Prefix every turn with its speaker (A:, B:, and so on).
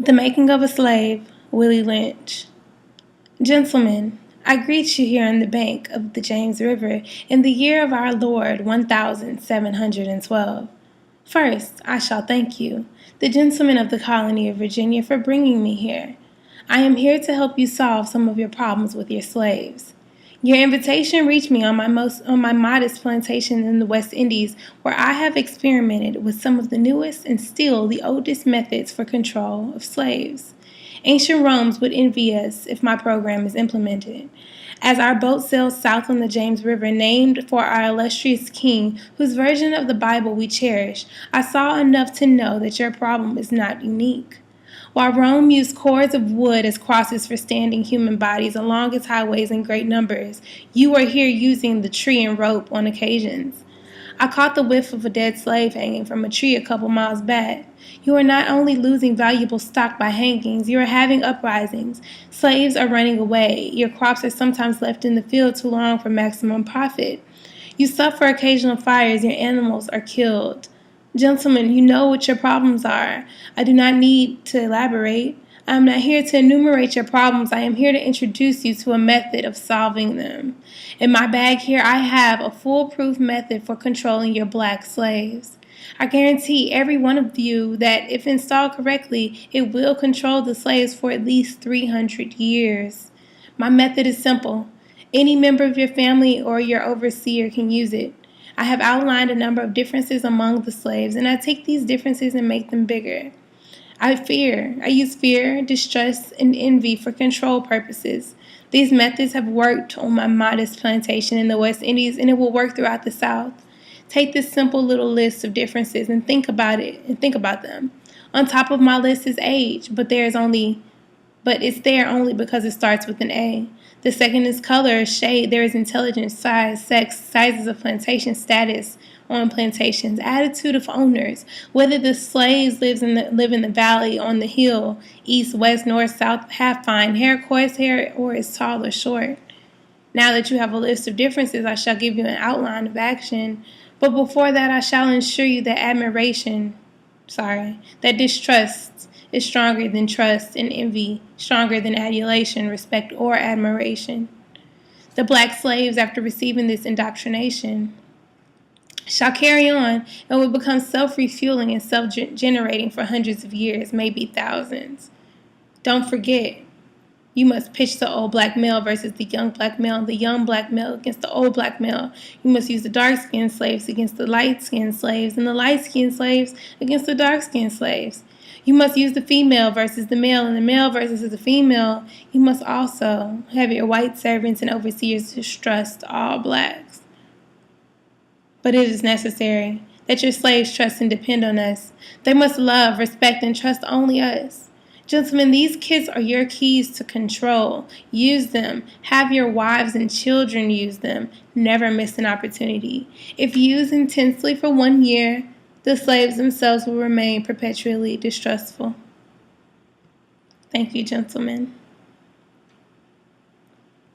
A: The Making of a Slave, Willie Lynch. Gentlemen, I greet you here on the bank of the James River in the year of our Lord 1712. First, I shall thank you, the gentlemen of the colony of Virginia, for bringing me here. I am here to help you solve some of your problems with your slaves. Your invitation reached me on my modest plantation in the West Indies, where I have experimented with some of the newest and still the oldest methods for control of slaves. Ancient Rome would envy us if my program is implemented. As our boat sails south on the James River, named for our illustrious king, whose version of the Bible we cherish, I saw enough to know that your problem is not unique. While Rome used cords of wood as crosses for standing human bodies along its highways in great numbers, you are here using the tree and rope on occasions. I caught the whiff of a dead slave hanging from a tree a couple miles back. You are not only losing valuable stock by hangings, you are having uprisings. Slaves are running away. Your crops are sometimes left in the field too long for maximum profit. You suffer occasional fires. Your animals are killed. Gentlemen, you know what your problems are. I do not need to elaborate. I am not here to enumerate your problems. I am here to introduce you to a method of solving them. In my bag here, I have a foolproof method for controlling your black slaves. I guarantee every one of you that if installed correctly, it will control the slaves for at least 300 years. My method is simple. Any member of your family or your overseer can use it. I have outlined a number of differences among the slaves, and I take these differences and make them bigger. I use fear, distrust, and envy for control purposes. These methods have worked on my modest plantation in the West Indies, and it will work throughout the South. Take this simple little list of differences and think about them. On top of my list is age, but it's there only because it starts with an A. The second is color, shade. There is intelligence, size, sex, sizes of plantation, status on plantations, attitude of owners, whether the slaves live in the valley, on the hill, east, west, north, south, half fine, hair, coarse hair, or is tall or short. Now that you have a list of differences, I shall give you an outline of action. But before that, I shall assure you that distrust is stronger than trust, and envy stronger than adulation, respect, or admiration. The black slaves, after receiving this indoctrination, shall carry on and will become self-refueling and self-generating for hundreds of years, maybe thousands. Don't forget, you must pitch the old black male versus the young black male, and the young black male against the old black male. You must use the dark-skinned slaves against the light-skinned slaves, and the light-skinned slaves against the dark-skinned slaves. You must use the female versus the male, and the male versus the female. You must also have your white servants and overseers distrust all blacks. But it is necessary that your slaves trust and depend on us. They must love, respect, and trust only us. Gentlemen, these kids are your keys to control. Use them. Have your wives and children use them. Never miss an opportunity. If used intensely for 1 year, the slaves themselves will remain perpetually distrustful. Thank you, gentlemen.